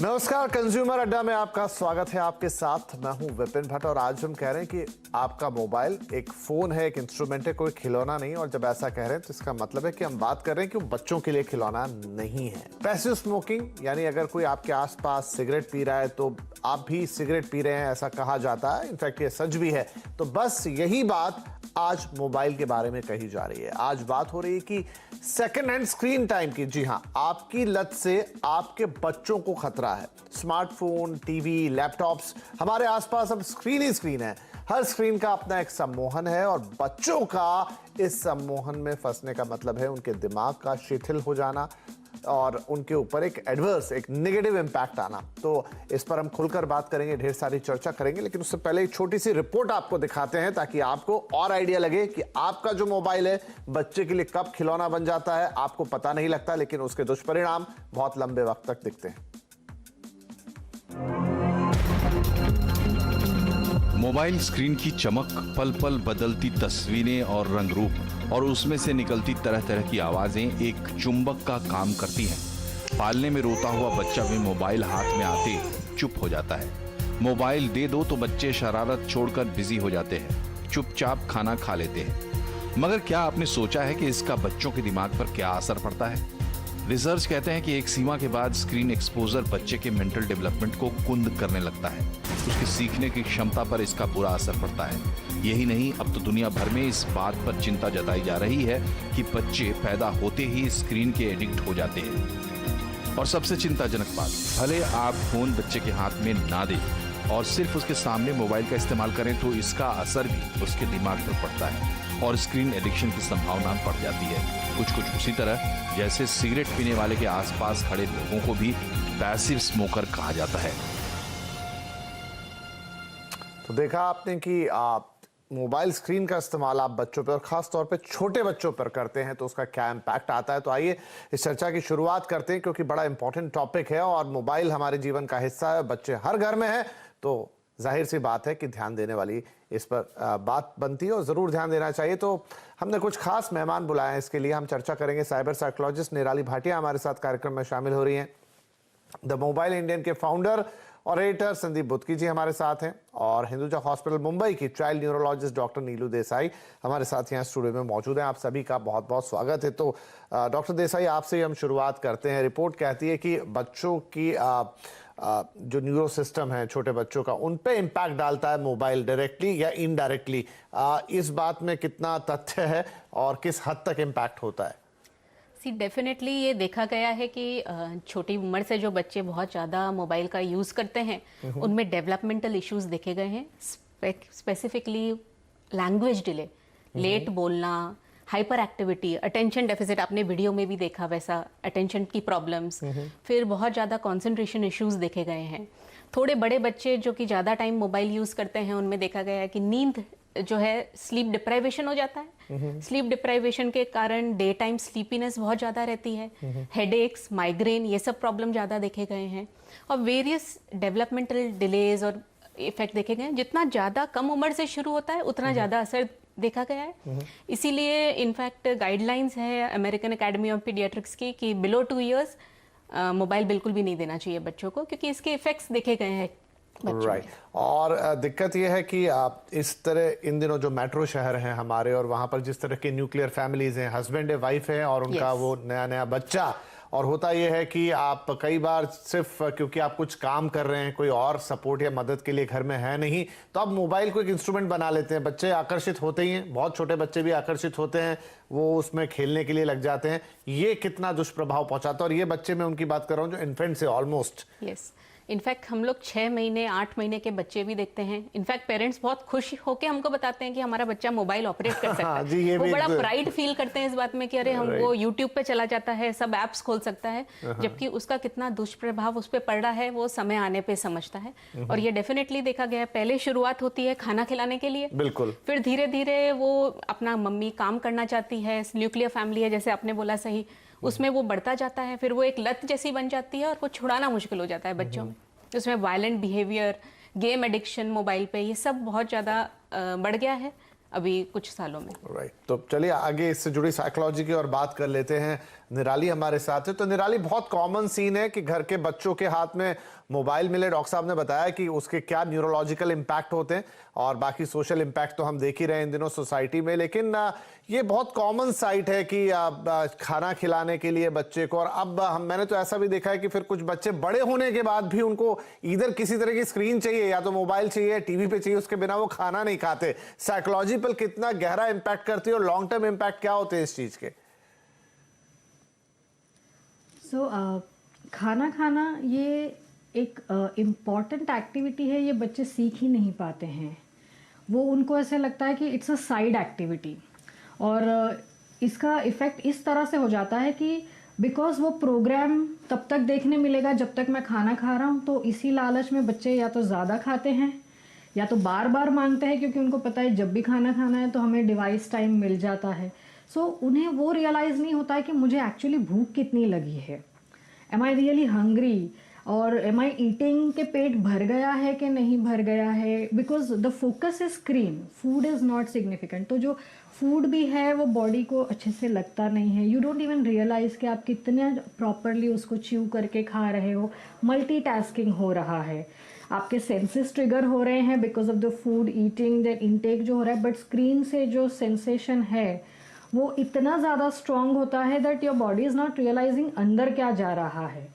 नमस्कार, कंज्यूमर अड्डा में आपका स्वागत है। आपके साथ मैं हूं विपिन भट्ट और आज हम कह रहे हैं कि आपका मोबाइल एक फोन है, एक इंस्ट्रूमेंट है, कोई खिलौना नहीं। और जब ऐसा कह रहे हैं तो इसका मतलब है कि हम बात कर रहे हैं कि वो बच्चों के लिए खिलौना नहीं है। पैसिव स्मोकिंग यानी अगर कोई आपके आसपास सिगरेट पी रहा है तो आप भी सिगरेट पी रहे हैं, ऐसा कहा जाता है। इनफैक्ट ये सच भी है। तो बस यही बात आज मोबाइल के बारे में कही जा रही है। आज बात हो रही है कि सेकेंड हैंड स्क्रीन टाइम की। जी हां, आपकी लत से आपके बच्चों को खतरा है। स्मार्टफोन, टीवी, लैपटॉप्स, हमारे आसपास अब स्क्रीन ही स्क्रीन है। हर स्क्रीन का अपना एक सम्मोहन है और बच्चों का इस सम्मोहन में फंसने का मतलब है उनके दिमाग का शिथिल हो जाना और उनके ऊपर एक एडवर्स, एक नेगेटिव इंपैक्ट आना। तो इस पर हम खुलकर बात करेंगे, ढेर सारी चर्चा करेंगे, लेकिन उससे पहले एक छोटी सी रिपोर्ट आपको दिखाते हैं ताकि आपको और आइडिया लगे कि आपका जो मोबाइल है बच्चे के लिए कब खिलौना बन जाता है। आपको पता नहीं लगता, लेकिन उसके दुष्परिणाम बहुत लंबे वक्त तक दिखते हैं। मोबाइल स्क्रीन की चमक, पल पल बदलती तस्वीरें और रंग रूप और उसमें से निकलती तरह तरह की आवाजें एक चुंबक का काम करती हैं। पालने में रोता हुआ बच्चा भी मोबाइल हाथ में आते चुप हो जाता है। मोबाइल दे दो तो बच्चे शरारत छोड़कर बिजी हो जाते हैं, चुपचाप खाना खा लेते हैं। मगर क्या आपने सोचा है कि इसका बच्चों के दिमाग पर क्या असर पड़ता है? रिसर्च कहते हैं कि एक सीमा के बाद स्क्रीन एक्सपोजर बच्चे के मेंटल डेवलपमेंट को कुंद करने लगता है। उसकी सीखने की क्षमता पर इसका बुरा असर पड़ता है। यही नहीं, अब तो दुनिया भर में इस बात पर चिंता जताई जा रही है कि बच्चे पैदा होते ही स्क्रीन के एडिक्ट हो जाते हैं। और सबसे चिंताजनक बात, भले आप फोन बच्चे के हाथ में ना दें और सिर्फ उसके सामने मोबाइल का इस्तेमाल करें तो इसका असर भी उसके दिमाग पर पड़ता है और स्क्रीन एडिक्शन की संभावना बढ़ जाती है। कुछ उसी तरह जैसे सिगरेट पीने वाले के आसपास खड़े लोगों को भी पैसिव स्मोकर कहा जाता है। तो देखा आपने कि मोबाइल स्क्रीन का इस्तेमाल आप बच्चों पर और खास तौर पे छोटे बच्चों पर करते हैं तो उसका क्या इम्पैक्ट आता है। तो आइए इस चर्चा की शुरुआत करते हैं, क्योंकि बड़ा इंपॉर्टेंट टॉपिक है और मोबाइल हमारे जीवन का हिस्सा है। बच्चे हर घर में है तो जाहिर सी बात है कि ध्यान देने वाली इस पर बात बनती है और ज़रूर ध्यान देना चाहिए। तो हमने कुछ खास मेहमान बुलाए हैं, इसके लिए हम चर्चा करेंगे। साइबर साइकोलॉजिस्ट निराली भाटिया हमारे साथ कार्यक्रम में शामिल हो रही हैं। द मोबाइल इंडियन के फाउंडर और एडिटर संदीप बुत्की जी हमारे साथ हैं और हिंदुजा हॉस्पिटल मुंबई की चाइल्ड न्यूरोलॉजिस्ट डॉक्टर नीलू देसाई हमारे साथ यहाँ स्टूडियो में मौजूद हैं। आप सभी का बहुत बहुत स्वागत है। तो डॉक्टर देसाई, आपसे हम शुरुआत करते हैं। रिपोर्ट कहती है कि बच्चों की जो न्यूरो सिस्टम है छोटे बच्चों का, उन पे इम्पैक्ट डालता है मोबाइल डायरेक्टली या इनडायरेक्टली। इस बात में कितना तथ्य है और किस हद तक इम्पैक्ट होता है? डेफिनेटली ये देखा गया है कि छोटी उम्र से जो बच्चे बहुत ज़्यादा मोबाइल का यूज़ करते हैं उनमें डेवलपमेंटल इश्यूज देखे गए हैं। स्पेसिफिकली लैंग्वेज डिले, लेट बोलना, हाइपर एक्टिविटी, अटेंशन डेफिसिट, आपने वीडियो में भी देखा वैसा अटेंशन की प्रॉब्लम्स, फिर बहुत ज़्यादा कंसंट्रेशन इश्यूज देखे गए हैं। थोड़े बड़े बच्चे जो कि ज़्यादा टाइम मोबाइल यूज़ करते हैं उनमें देखा गया है कि नींद जो है, स्लीप डिप्राइवेशन हो जाता है। स्लीप डिप्राइवेशन के कारण डे टाइम स्लीपीनेस बहुत ज़्यादा रहती है। हेडेक्स, माइग्रेन, ये सब प्रॉब्लम ज़्यादा देखे गए हैं और वेरियस डेवलपमेंटल डिलेज और इफेक्ट देखे गए हैं। जितना ज़्यादा कम उम्र से शुरू होता है उतना ज़्यादा असर देखा गया है। इसीलिए इनफैक्ट गाइडलाइंस है अमेरिकन एकेडमी ऑफ पीडियाट्रिक्स की कि बिलो 2 ईयर्स मोबाइल बिल्कुल भी नहीं देना चाहिए बच्चों को, क्योंकि इसके इफेक्ट्स देखे गए हैं। राइट और दिक्कत यह है कि इस तरह इन दिनों जो मेट्रो शहर हैं हमारे और वहां पर जिस तरह के न्यूक्लियर फैमिलीज हैं, हस्बैंड है, वाइफ है और उनका वो नया बच्चा, और होता यह है कि आप कई बार सिर्फ क्योंकि आप कुछ काम कर रहे हैं, कोई और सपोर्ट या मदद के लिए घर में है नहीं, तो आप मोबाइल को एक इंस्ट्रूमेंट बना लेते हैं। बच्चे आकर्षित होते ही हैं, बहुत छोटे बच्चे भी आकर्षित होते हैं, वो उसमें खेलने के लिए लग जाते हैं। ये कितना दुष्प्रभाव पहुंचाता है? और ये बच्चे मैं उनकी बात कर रहा हूँ जो इन्फेंट से ऑलमोस्ट। यस, इनफैक्ट हम लोग 6 महीने 8 महीने के बच्चे भी देखते हैं। इनफैक्ट पेरेंट्स बहुत खुश होकर हमको बताते हैं कि हमारा बच्चा मोबाइल ऑपरेट कर सकता है। जी, वो बड़ा प्राइड फील करते हैं इस बात में कि अरे हम वो यूट्यूब पे चला जाता है, सब एप्स खोल सकता है, जबकि उसका कितना दुष्प्रभाव उस पर पड़ रहा है वो समय आने पे समझता है। और ये डेफिनेटली देखा गया है, पहले शुरुआत होती है खाना खिलाने के लिए, बिल्कुल, फिर धीरे धीरे वो अपना मम्मी काम करना चाहती है, न्यूक्लियर फैमिली है जैसे आपने बोला सही, उसमें वो बढ़ता जाता है, फिर वो एक लत जैसी बन जाती है और वो छुड़ाना मुश्किल हो जाता है बच्चों में। उसमें violent behaviour, game addiction mobile पे, ये सब बहुत ज़्यादा बढ़ गया है अभी कुछ सालों में। राइट, तो चलिए आगे इससे जुड़ी साइकोलॉजी की और बात कर लेते हैं। निराली हमारे साथ है। तो निराली, बहुत कॉमन सीन है कि घर के बच्चों के हाथ में मोबाइल मिले। डॉक्टर साहब ने बताया कि उसके क्या न्यूरोलॉजिकल इम्पैक्ट होते हैं और बाकी सोशल इम्पैक्ट तो हम देख ही रहे हैं इन दिनों सोसाइटी में। लेकिन ये बहुत कॉमन साइट है कि खाना खिलाने के लिए बच्चे को, और अब मैंने तो ऐसा भी देखा है कि फिर कुछ बच्चे बड़े होने के बाद भी उनको इधर किसी तरह की स्क्रीन चाहिए, या तो मोबाइल चाहिए, टीवी पे चाहिए, उसके बिना वो खाना नहीं खाते। साइकोलॉजी पर कितना गहरा इम्पैक्ट करती है और लॉन्ग टर्म इम्पैक्ट क्या होते हैं इस चीज के? खाना खाना ये एक इम्पॉर्टेंट एक्टिविटी है। ये बच्चे सीख ही नहीं पाते हैं, वो उनको ऐसे लगता है कि इट्स अ साइड एक्टिविटी। और इसका इफ़ेक्ट इस तरह से हो जाता है कि बिकॉज वो प्रोग्राम तब तक देखने मिलेगा जब तक मैं खाना खा रहा हूँ, तो इसी लालच में बच्चे या तो ज़्यादा खाते हैं या तो बार बार मांगते हैं, क्योंकि उनको पता है जब भी खाना खाना है तो हमें डिवाइस टाइम मिल जाता है। सो उन्हें वो रियलाइज़ नहीं होता है कि मुझे एक्चुअली भूख कितनी लगी है, एम आई रियली हंग्री, और एम आई ईटिंग के पेट भर गया है कि नहीं भर गया है। Because the focus is screen, food is not significant. तो जो फूड भी है वो बॉडी को अच्छे से लगता नहीं है। यू डोंट इवन रियलाइज़ कि आप कितने प्रॉपरली उसको च्यू करके खा रहे हो। मल्टीटास्किंग हो रहा है, आपके सेंसेस ट्रिगर हो रहे हैं because of the food eating, the intake जो हो रहा है। बट स्क्रीन से जो सेंसेशन है वो इतना ज़्यादा स्ट्रॉन्ग होता है that your body is not realising अंदर क्या जा रहा है।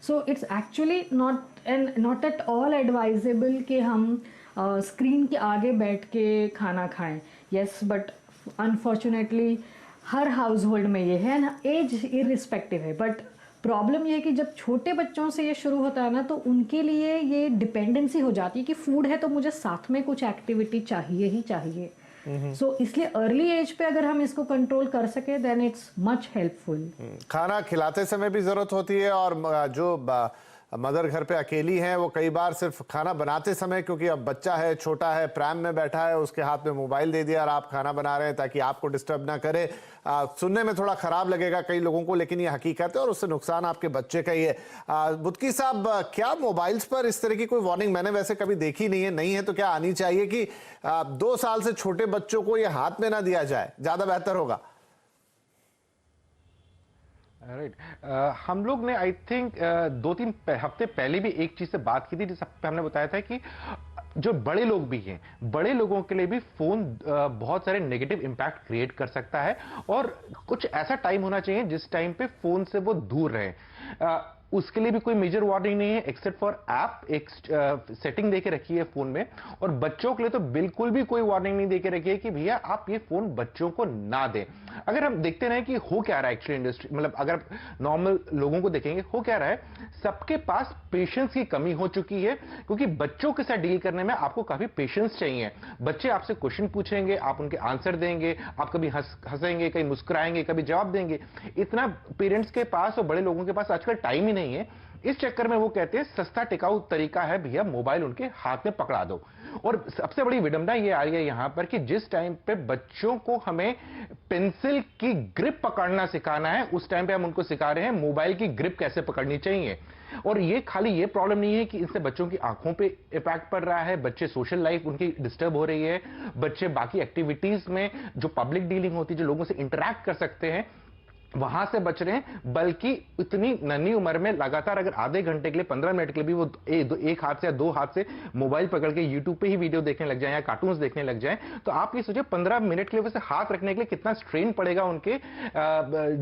So it's actually not at all advisable कि हम स्क्रीन के आगे बैठ के खाना खाएं। येस, बट अनफॉर्चुनेटली हर हाउस होल्ड में ये है ना, एज इरिस्पेक्टिव है। बट प्रॉब्लम ये है कि जब छोटे बच्चों से ये शुरू होता है ना, तो उनके लिए ये डिपेंडेंसी हो जाती है कि फूड है तो मुझे साथ में कुछ एक्टिविटी चाहिए ही चाहिए। सो इसलिए अर्ली एज पे अगर हम इसको कंट्रोल कर सके देन इट्स मच हेल्पफुल। खाना खिलाते समय भी जरूरत होती है, और जो मदर घर पे अकेली हैं वो कई बार सिर्फ खाना बनाते समय, क्योंकि अब बच्चा है, छोटा है, प्रैम में बैठा है, उसके हाथ में मोबाइल दे दिया और आप खाना बना रहे हैं ताकि आपको डिस्टर्ब ना करे। सुनने में थोड़ा खराब लगेगा कई लोगों को, लेकिन ये हकीकत है और उससे नुकसान आपके बच्चे का ही है। बुदकी साहब, क्या मोबाइल्स पर इस तरह की कोई वार्निंग मैंने वैसे कभी देखी नहीं है तो क्या आनी चाहिए कि 2 साल से छोटे बच्चों को ये हाथ में ना दिया जाए, ज्यादा बेहतर होगा? राइट, हम लोग ने आई थिंक 2-3 हफ्ते पहले भी एक चीज से बात की थी, जिस पे हमने बताया था कि जो बड़े लोग भी हैं, बड़े लोगों के लिए भी फोन बहुत सारे नेगेटिव इंपैक्ट क्रिएट कर सकता है, और कुछ ऐसा टाइम होना चाहिए जिस टाइम पे फोन से वो दूर रहे। उसके लिए भी कोई मेजर वार्निंग नहीं है एक्सेप्ट फॉर ऐप, एक सेटिंग देके रखी है फोन में। और बच्चों के लिए तो बिल्कुल भी कोई वार्निंग नहीं देके रखी है कि भैया आप ये फोन बच्चों को ना दें। अगर हम देखते रहे कि हो क्या रहा है एक्चुअली इंडस्ट्री, मतलब अगर नॉर्मल लोगों को देखेंगे हो क्या रहा है, सबके पास पेशेंस की कमी हो चुकी है, क्योंकि बच्चों के साथ डील करने में आपको काफी पेशेंस चाहिए। बच्चे आपसे क्वेश्चन पूछेंगे, आप उनके आंसर देंगे, आप कभी हंसेंगे, कहीं मुस्कुराएंगे, कभी जवाब देंगे। इतना पेरेंट्स के पास और बड़े लोगों के पास आजकल टाइम ही नहीं है। इस चक्कर में वो कहते हैं सस्ता टिकाऊ तरीका है भैया मोबाइल उनके हाथ में पकड़ा दो। और सबसे बड़ी विडंबना ये आ रही है यहां पर कि जिस टाइम पे बच्चों को हमें पेंसिल की ग्रिप पकड़ना सिखाना है, उस टाइम पे हम उनको सिखा रहे हैं मोबाइल की ग्रिप कैसे पकड़नी चाहिए। और ये खाली ये प्रॉब्लम नहीं है कि इससे बच्चों की आंखों पे इफेक्ट पड़ रहा है, बच्चे सोशल लाइफ उनकी डिस्टर्ब हो रही है, बच्चे बाकी एक्टिविटीज में जो पब्लिक डीलिंग होती है, जो लोगों से इंटरैक्ट कर सकते हैं, वहां से बच रहे हैं। बल्कि इतनी नन्ही उम्र में लगातार अगर आधे घंटे के लिए 15 मिनट के लिए भी वो एक हाथ से या 2 हाथ से मोबाइल पकड़ के यूट्यूब पे ही वीडियो देखने लग जाए या कार्टून्स देखने लग जाए, तो आप ये सोचिए 15 मिनट के लिए वैसे हाथ रखने के लिए कितना स्ट्रेन पड़ेगा उनके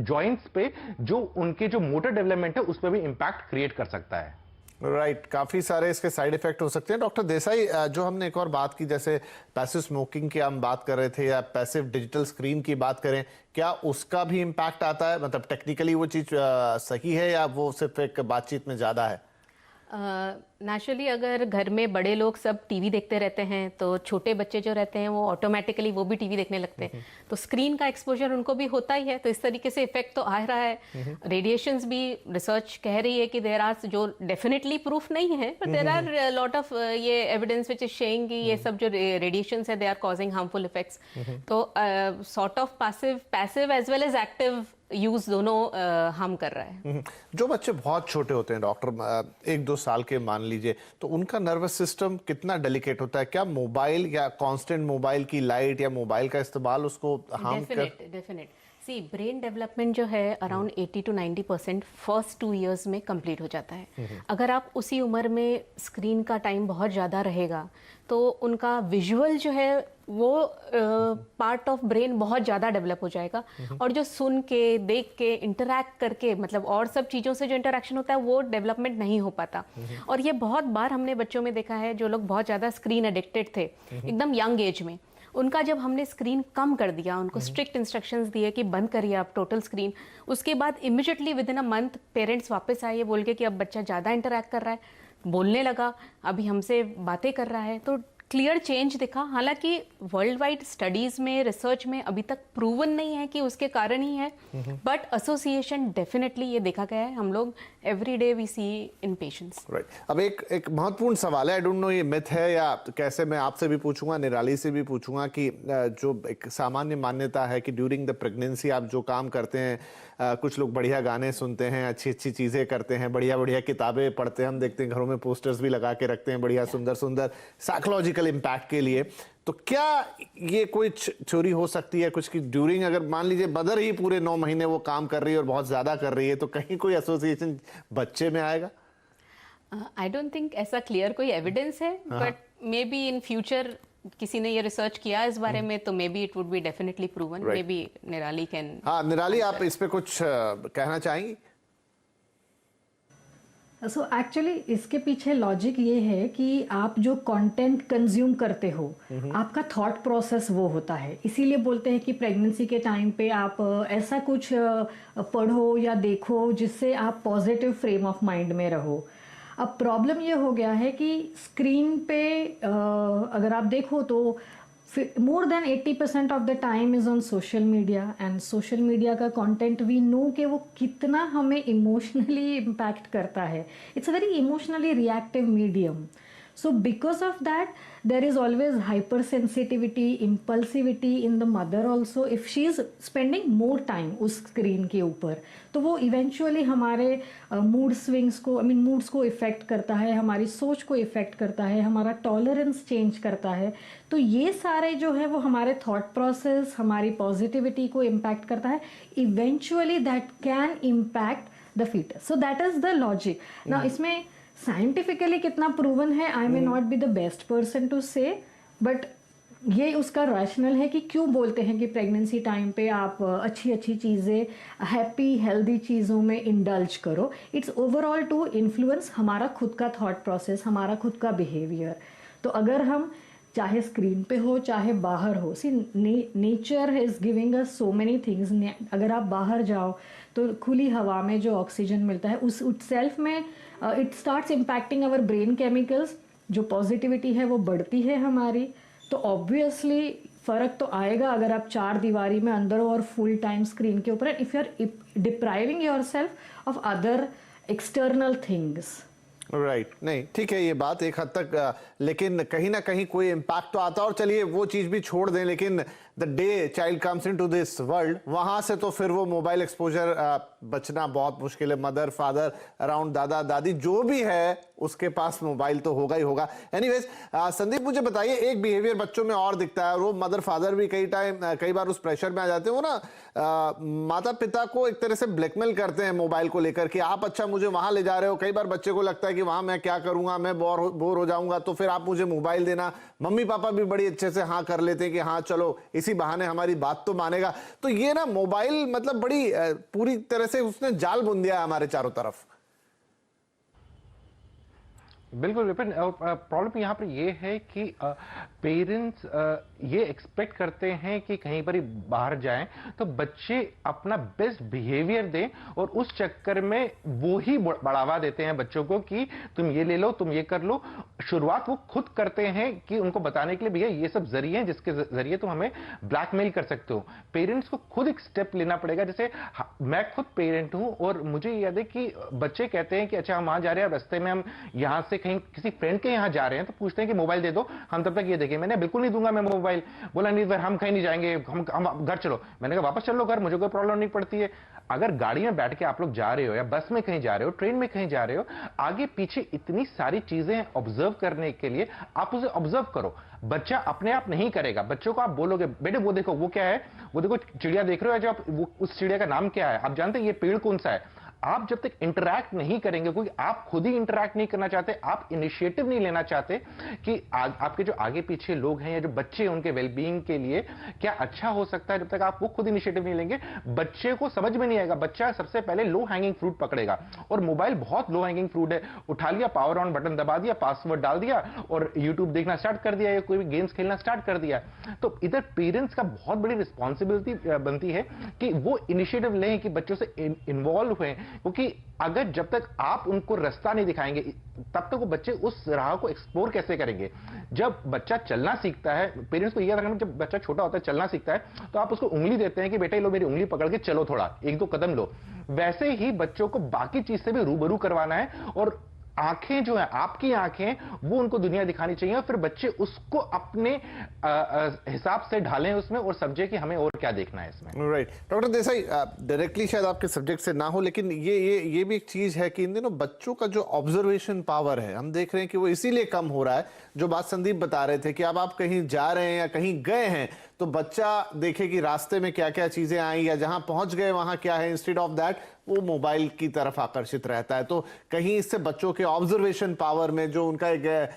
जॉइंट्स पे, जो उनके जो मोटर डेवलपमेंट है उस पर भी इंपैक्ट क्रिएट कर सकता है। राइट, काफी सारे इसके साइड इफेक्ट हो सकते हैं। डॉक्टर देसाई, जो हमने एक और बात की, जैसे पैसिव स्मोकिंग की हम बात कर रहे थे या पैसिव डिजिटल स्क्रीन की बात करें, क्या उसका भी इम्पैक्ट आता है? मतलब टेक्निकली वो चीज सही है या वो सिर्फ एक बातचीत में ज्यादा है? नेचुरली अगर घर में बड़े लोग सब टीवी देखते रहते हैं तो छोटे बच्चे जो रहते हैं वो ऑटोमेटिकली वो भी टीवी देखने लगते हैं, तो स्क्रीन का एक्सपोजर उनको भी होता ही है, तो इस तरीके से इफेक्ट तो आ रहा है। रेडिएशंस भी रिसर्च कह रही है कि देयर आर, जो डेफिनेटली प्रूफ नहीं है, but there are lot of ये एविडेंस विच इज शेइंग कि ये सब जो रेडिएशंस है they are causing harmful effects. तो sort of passive as well as active use दोनों हार्म कर रहा है। जो बच्चे बहुत छोटे होते हैं डॉक्टर, 1-2 साल के मान लीजिए, तो उनका नर्वस सिस्टम कितना डेलिकेट होता है? क्या मोबाइल या कांस्टेंट मोबाइल की लाइट या मोबाइल का इस्तेमाल उसको हार्म कर? डेफिनेट सी ब्रेन डेवलपमेंट जो है अराउंड 80 to 90% फर्स्ट 2 years में कंप्लीट हो जाता है। अगर आप उसी उम्र में स्क्रीन का टाइम बहुत ज़्यादा रहेगा तो उनका विजुअल जो है वो पार्ट ऑफ ब्रेन बहुत ज़्यादा डेवलप हो जाएगा, और जो सुन के देख के इंटरैक्ट करके मतलब और सब चीज़ों से जो इंटरैक्शन होता है वो डेवलपमेंट नहीं हो पाता। और ये बहुत बार हमने बच्चों में देखा है जो लोग बहुत ज़्यादा स्क्रीन एडिक्टेड थे एकदम यंग एज में, उनका जब हमने स्क्रीन कम कर दिया, उनको स्ट्रिक्ट इंस्ट्रक्शंस दिए कि बंद करिए आप टोटल स्क्रीन, उसके बाद immediately with in a month parents वापस आए बोल के कि अब बच्चा ज़्यादा इंटरैक्ट कर रहा है, बोलने लगा, अभी हमसे बातें कर रहा है, तो क्लियर चेंज दिखा। हालांकि वर्ल्ड वाइड स्टडीज़ में रिसर्च में अभी तक प्रूवन नहीं है कि उसके कारण ही है, बट एसोसिएशन डेफिनेटली ये देखा गया है, हम लोग every day we see in patients. Right. अब एक महत्वपूर्ण सवाल है, आई डोंट नो ये मिथ है या कैसे, मैं आपसे भी पूछूंगा, निराली से भी पूछूंगा कि जो एक सामान्य मान्यता है कि ड्यूरिंग द प्रेगनेंसी आप जो काम करते हैं, कुछ लोग बढ़िया गाने सुनते हैं, अच्छी अच्छी चीज़ें करते हैं, बढ़िया बढ़िया किताबें पढ़ते हैं, हम देखते हैं घरों में पोस्टर्स भी लगा के रखते हैं बढ़िया सुंदर सुंदर साइकोलॉजिकल इम्पैक्ट के लिए, तो क्या ये कोई थ्योरी हो सकती है कुछ कि ड्यूरिंग, अगर मान लीजिए मदर ही पूरे 9 महीने वो काम कर रही है और बहुत ज़्यादा कर रही है, तो कहीं कोई एसोसिएशन बच्चे में आएगा? आई डोंट थिंक ऐसा क्लियर कोई एविडेंस है, but may be in future किसी ने ये रिसर्च किया इस बारे में, तो may be it would be definitely proven. May be निराली कैन। हाँ निराली, आप इस पे कुछ कहना चाहेंगी? सो एक्चुअली इसके पीछे लॉजिक ये है कि आप जो कंटेंट कंज्यूम करते हो, आपका थॉट प्रोसेस वो होता है। इसीलिए बोलते हैं कि प्रेगनेंसी के टाइम पे आप ऐसा कुछ पढ़ो या देखो जिससे आप पॉजिटिव फ्रेम ऑफ माइंड में रहो। अब प्रॉब्लम ये हो गया है कि स्क्रीन पे अगर आप देखो तो more than 80% of the time is on social media, and social media का कंटेंट वी नो कि वो कितना हमें इमोशनली इम्पैक्ट करता है। It's a very emotionally reactive medium. So because of that, there is always hypersensitivity, impulsivity in the mother also if she is spending more time उस screen के ऊपर, तो वो eventually हमारे mood swings को, moods को इफ़ेक्ट करता है, हमारी सोच को इफ़ेक्ट करता है, हमारा टॉलरेंस चेंज करता है। तो ये सारे जो है वो हमारे थॉट प्रोसेस, हमारी पॉजिटिविटी को इम्पैक्ट करता है। Eventually that can impact the fetus. So that is the logic. ना इसमें साइंटिफिकली कितना प्रूवन है, I may not be the best person to say, but ये उसका रैशनल है कि क्यों बोलते हैं कि प्रेगनेंसी टाइम पे आप अच्छी अच्छी चीज़ें, हैप्पी हेल्दी चीज़ों में इंडल्ज करो। इट्स ओवरऑल टू इन्फ्लुएंस हमारा खुद का थॉट प्रोसेस, हमारा खुद का बिहेवियर। तो अगर हम चाहे स्क्रीन पे हो चाहे बाहर हो, see nature is giving us so many things. अगर आप बाहर जाओ तो खुली हवा में जो ऑक्सीजन मिलता है उस सेल्फ में it starts impacting our brain chemicals, जो पॉजिटिविटी है वो बढ़ती है हमारी। तो ऑब्वियसली फ़र्क तो आएगा अगर आप 4 दीवारी में अंदर हो और फुल टाइम स्क्रीन के ऊपर, if you are depriving your self of other external things. Right नहीं ठीक है ये बात एक हद तक, लेकिन कहीं ना कहीं कोई इम्पैक्ट तो आता है। और चलिए वो चीज़ भी छोड़ दें, लेकिन the day child comes into this world, वहाँ से तो फिर वो मोबाइल एक्सपोजर बचना बहुत मुश्किल है। मदर फादर अराउंड, दादा दादी जो भी है उसके पास मोबाइल तो होगा ही होगा। एनीवेज संदीप मुझे बताइए, एक बिहेवियर बच्चों में और दिखता है, और वो मदर फादर भी कई बार उस प्रेशर में आ जाते हैं। वो ना माता पिता को एक तरह से ब्लैकमेल करते हैं मोबाइल को लेकर कि आप अच्छा मुझे वहाँ ले जा रहे हो। कई बार बच्चे को लगता है कि वहाँ मैं क्या करूँगा, मैं बोर हो जाऊँगा, तो फिर आप मुझे मोबाइल देना। मम्मी पापा भी बड़ी अच्छे से हाँ कर लेते हैं कि हाँ चलो इसी बहाने हमारी बात तो मानेगा। तो ये ना मोबाइल मतलब बड़ी पूरी तरह से उसने जाल बुन दिया हमारे चारों तरफ। बिल्कुल विपिन, प्रॉब्लम यहाँ पर ये है कि पेरेंट्स ये एक्सपेक्ट करते हैं कि कहीं पर ही बाहर जाएं तो बच्चे अपना बेस्ट बिहेवियर दें, और उस चक्कर में वो ही बढ़ावा देते हैं बच्चों को कि तुम ये ले लो, तुम ये कर लो। शुरुआत वो खुद करते हैं कि उनको बताने के लिए भैया ये सब जरिए हैं जिसके जरिए तुम हमें ब्लैकमेल कर सकते हो। पेरेंट्स को खुद एक स्टेप लेना पड़ेगा। जैसे मैं खुद पेरेंट हूं और मुझे याद है कि बच्चे कहते हैं कि अच्छा हम वहां जा रहे हैं, रास्ते में हम यहां से कहीं किसी फ्रेंड के यहां जा रहे हैं तो पूछते हैं कि मोबाइल दे दो, हम तब तक ये देखें। मैंने बिल्कुल नहीं दूंगा मैं मोबाइल। बोला नहीं फिर हम कहीं नहीं जाएंगे, हम घर चलो। मैंने कहा वापस चलो घर, मुझे कोई प्रॉब्लम नहीं पड़ती है। अगर गाड़ी में बैठ के आप लोग जा रहे हो या बस में कहीं जा रहे हो, ट्रेन में कहीं जा रहे हो, आगे पीछे इतनी सारी चीजें ऑब्जर्व करने के लिए आप उसे ऑब्जर्व करो। बच्चा अपने आप नहीं करेगा। बच्चों को आप बोलोगे बेटे वो देखो वो क्या है, वो देखो चिड़िया देख रहे हो, जो आप वो उस चिड़िया का नाम क्या है, आप जानते हैं ये पेड़ कौन सा है। आप जब तक इंटरैक्ट नहीं करेंगे, क्योंकि आप खुद ही इंटरैक्ट नहीं करना चाहते, आप इनिशिएटिव नहीं लेना चाहते कि आपके जो आगे पीछे लोग हैं या जो बच्चे हैं उनके वेलबींग के लिए क्या अच्छा हो सकता है, जब तक आप वो खुद इनिशिएटिव नहीं लेंगे बच्चे को समझ में नहीं आएगा। बच्चा सबसे पहले लो हैंगिंग फ्रूट पकड़ेगा, और मोबाइल बहुत लो हैंगिंग फ्रूट है। उठा लिया, पावर ऑन बटन दबा दिया, पासवर्ड डाल दिया और यूट्यूब देखना स्टार्ट कर दिया या कोई भी गेम्स खेलना स्टार्ट कर दिया। तो इधर पेरेंट्स का बहुत बड़ी रिस्पॉन्सिबिलिटी बनती है कि वो इनिशिएटिव लें कि बच्चों से इन्वॉल्व हुए, क्योंकि अगर जब तक आप उनको रास्ता नहीं दिखाएंगे तब तक वो बच्चे उस राह को एक्सप्लोर कैसे करेंगे। जब बच्चा चलना सीखता है, पेरेंट्स को यह रखना, जब बच्चा छोटा होता है चलना सीखता है तो आप उसको उंगली देते हैं कि बेटा लो मेरी उंगली पकड़ के चलो, थोड़ा एक दो कदम लो। वैसे ही बच्चों को बाकी चीज से भी रूबरू करवाना है, और आंखें जो है आपकी आंखें वो उनको दुनिया दिखानी चाहिए, और फिर बच्चे उसको अपने हिसाब से ढालें उसमें और समझे कि हमें और क्या देखना है इसमें। राइट डॉक्टर देसाई, डायरेक्टली शायद आपके सब्जेक्ट से ना हो, लेकिन ये भी एक चीज है कि इन दिनों बच्चों का जो ऑब्जर्वेशन पावर है हम देख रहे हैं कि वो इसीलिए कम हो रहा है। जो बात संदीप बता रहे थे कि अब आप कहीं जा रहे हैं या कहीं गए हैं तो बच्चा देखे कि रास्ते में क्या क्या चीजें आई या जहां पहुंच गए वहां क्या है, इंस्टेड ऑफ दैट वो मोबाइल की तरफ आकर्षित रहता है। तो कहीं इससे बच्चों के ऑब्जर्वेशन पावर में जो उनका एक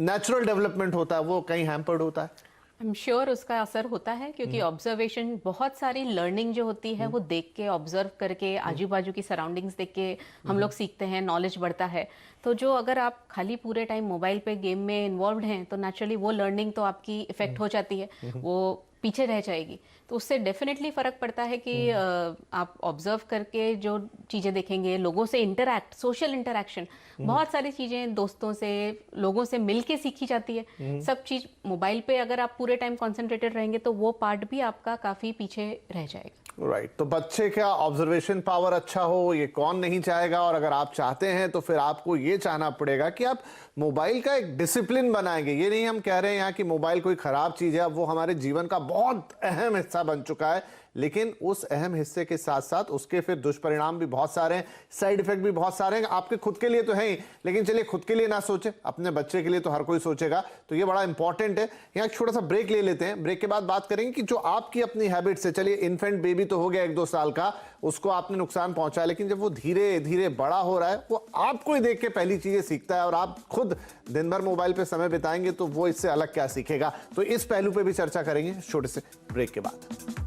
नेचुरल डेवलपमेंट होता है वो कहीं हैम्पर्ड होता है। आई एम श्योर उसका असर होता है, क्योंकि ऑब्जर्वेशन, बहुत सारी लर्निंग जो होती है वो देख के, ऑब्जर्व करके, आजू बाजू की सराउंडिंग्स देख के हम लोग सीखते हैं, नॉलेज बढ़ता है। तो जो अगर आप खाली पूरे टाइम मोबाइल पे गेम में इन्वॉल्व हैं तो नेचुरली वो लर्निंग तो आपकी इफेक्ट हो जाती है, वो पीछे रह जाएगी। तो उससे डेफिनेटली फ़र्क पड़ता है कि आप ऑब्जर्व करके जो चीज़ें देखेंगे, लोगों से इंटरैक्ट, सोशल इंटरैक्शन, बहुत सारी चीज़ें दोस्तों से, लोगों से मिल के सीखी जाती है। सब चीज़ मोबाइल पे अगर आप पूरे टाइम कॉन्सेंट्रेटेड रहेंगे तो वो पार्ट भी आपका काफ़ी पीछे रह जाएगा। राइट तो बच्चे का ऑब्जर्वेशन पावर अच्छा हो ये कौन नहीं चाहेगा, और अगर आप चाहते हैं तो फिर आपको ये चाहना पड़ेगा कि आप मोबाइल का एक डिसिप्लिन बनाएंगे। ये नहीं हम कह रहे हैं यहाँ कि मोबाइल कोई खराब चीज है, वो हमारे जीवन का बहुत अहम हिस्सा बन चुका है, लेकिन उस अहम हिस्से के साथ साथ उसके फिर दुष्परिणाम भी बहुत सारे हैं, साइड इफेक्ट भी बहुत सारे हैं। आपके खुद के लिए तो है ही, लेकिन चलिए खुद के लिए ना सोचे, अपने बच्चे के लिए तो हर कोई सोचेगा। तो ये बड़ा इंपॉर्टेंट है। यहाँ एक छोटा सा ब्रेक ले लेते हैं, ब्रेक के बाद बात करेंगे कि जो आपकी अपनी हैबिट से, चलिए इन्फेंट बेबी तो हो गया 1-2 साल का, उसको आपने नुकसान पहुंचाया, लेकिन जब वो धीरे धीरे बड़ा हो रहा है, वो आपको ही देख के पहली चीजें सीखता है, और आप खुद दिन भर मोबाइल पे समय बिताएंगे तो वो इससे अलग क्या सीखेगा। तो इस पहलू पे भी चर्चा करेंगे छोटे से ब्रेक के बाद।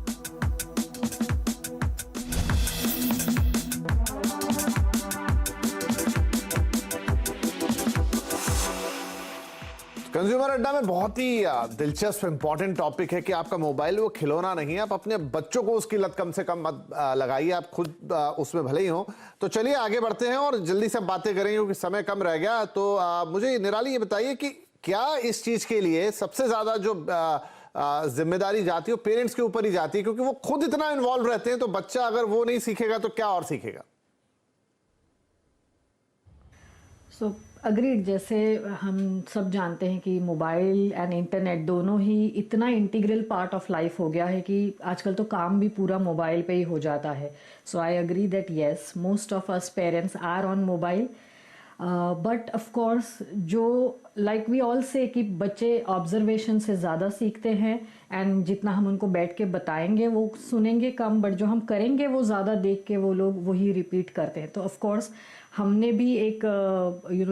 कंज्यूमर अड्डा में बहुत ही दिलचस्प इंपॉर्टेंट टॉपिक है कि आपका मोबाइल वो खिलौना नहीं है। आप अपने बच्चों को उसकी लत कम से कम मत लगाइए, आप खुद उसमें भले ही हो। तो चलिए आगे बढ़ते हैं और जल्दी से बातें करेंगे क्योंकि समय कम रह गया। तो मुझे निराली ये बताइए कि क्या इस चीज के लिए सबसे ज्यादा जो जिम्मेदारी जाती है वो पेरेंट्स के ऊपर ही जाती है, क्योंकि वो खुद इतना इन्वॉल्व रहते हैं, तो बच्चा अगर वो नहीं सीखेगा तो क्या और सीखेगा। सो अग्रीड, जैसे हम सब जानते हैं कि मोबाइल एंड इंटरनेट दोनों ही इतना इंटीग्रल पार्ट ऑफ लाइफ हो गया है कि आजकल तो काम भी पूरा मोबाइल पे ही हो जाता है। So I agree that yes, most of us parents are on mobile, but of course जो लाइक वी ऑल से कि बच्चे ऑब्जर्वेशन से ज़्यादा सीखते हैं, एंड जितना हम उनको बैठ के बताएंगे वो सुनेंगे कम, बट जो हम करेंगे वो ज़्यादा देख के वो लोग वही रिपीट करते हैं। तो ऑफ कोर्स हमने भी एक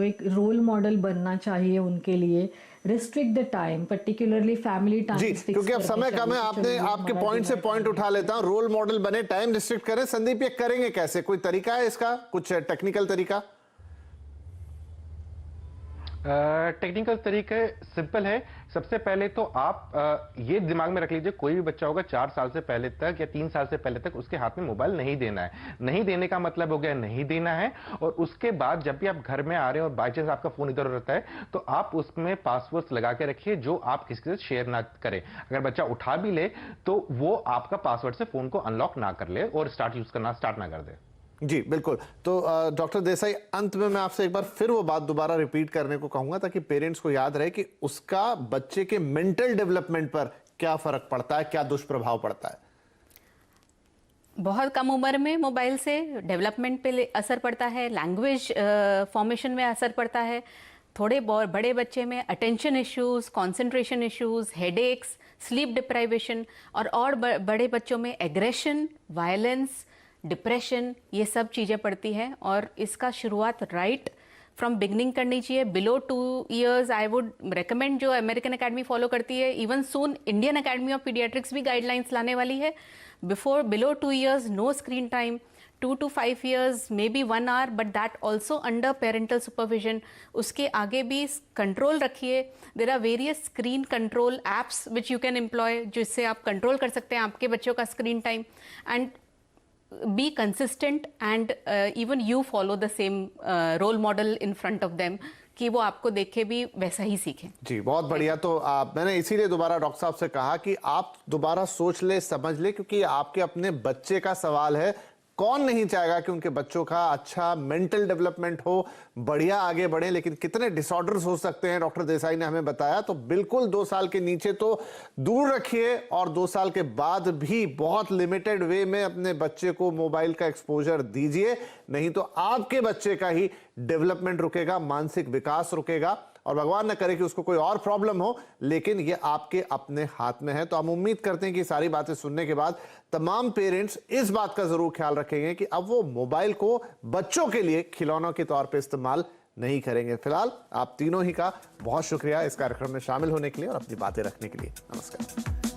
एक रोल मॉडल बनना चाहिए उनके लिए। Restrict the time, particularly family time. जी, क्योंकि अब समय कम है, आपने आपके पॉइंट से पॉइंट उठा लेता हूं, रोल मॉडल बने, टाइम रिस्ट्रिक्ट करें। संदीप ये करेंगे कैसे, कोई तरीका है इसका, कुछ टेक्निकल तरीका? टेक्निकल तरीके सिंपल है। सबसे पहले तो आप ये दिमाग में रख लीजिए, कोई भी बच्चा होगा 4 साल से पहले तक या 3 साल से पहले तक उसके हाथ में मोबाइल नहीं देना है। नहीं देने का मतलब हो गया नहीं देना है। और उसके बाद जब भी आप घर में आ रहे हो और बाई चांस आपका फोन इधर रहता है तो आप उसमें पासवर्ड्स लगा के रखिए जो आप किसी के साथ शेयर ना करें। अगर बच्चा उठा भी ले तो वो आपका पासवर्ड से फोन को अनलॉक ना कर ले और यूज करना स्टार्ट ना कर दे। जी बिल्कुल। तो डॉक्टर देसाई, अंत में मैं आपसे एक बार फिर वो बात दोबारा रिपीट करने को कहूंगा ताकि पेरेंट्स को याद रहे कि उसका बच्चे के मेंटल डेवलपमेंट पर क्या फर्क पड़ता है, क्या दुष्प्रभाव पड़ता है। बहुत कम उम्र में मोबाइल से डेवलपमेंट पे असर पड़ता है, लैंग्वेज फॉर्मेशन में असर पड़ता है। थोड़े बहुत बड़े बच्चे में attention issues, concentration issues, headaches, sleep deprivation और बड़े बच्चों में एग्रेशन, वायलेंस, डिप्रेशन, ये सब चीज़ें पड़ती हैं। और इसका शुरुआत राइट फ्रॉम बिगनिंग करनी चाहिए। Below 2 years I would recommend, जो अमेरिकन अकेडमी फॉलो करती है, even soon Indian academy of paediatrics भी गाइडलाइंस लाने वाली है। Below 2 years no screen time, 2 to 5 years maybe 1 hour, but that also under parental supervision. उसके आगे भी कंट्रोल रखिए। There are various screen control apps which you can employ, जिससे आप कंट्रोल कर सकते हैं आपके बच्चों का screen time. And be consistent and even you follow the same role model in front of them, कि वो आपको देखे भी वैसा ही सीखें। जी, बहुत बढ़िया। तो मैंने इसीलिए दोबारा डॉक्टर साहब से कहा कि आप दोबारा सोच ले, समझ ले, क्योंकि आपके अपने बच्चे का सवाल है। कौन नहीं चाहेगा कि उनके बच्चों का अच्छा मेंटल डेवलपमेंट हो, बढ़िया आगे बढ़े, लेकिन कितने डिसऑर्डर्स हो सकते हैं डॉक्टर देसाई ने हमें बताया। तो बिल्कुल 2 साल के नीचे तो दूर रखिए, और 2 साल के बाद भी बहुत लिमिटेड वे में अपने बच्चे को मोबाइल का एक्सपोजर दीजिए, नहीं तो आपके बच्चे का ही डेवलपमेंट रुकेगा, मानसिक विकास रुकेगा, और भगवान न करे कि उसको कोई और प्रॉब्लम हो, लेकिन ये आपके अपने हाथ में है। तो हम उम्मीद करते हैं कि सारी बातें सुनने के बाद तमाम पेरेंट्स इस बात का जरूर ख्याल रखेंगे कि अब वो मोबाइल को बच्चों के लिए खिलौनों के तौर पे इस्तेमाल नहीं करेंगे। फिलहाल आप तीनों ही का बहुत शुक्रिया इस कार्यक्रम में शामिल होने के लिए और अपनी बातें रखने के लिए। नमस्कार।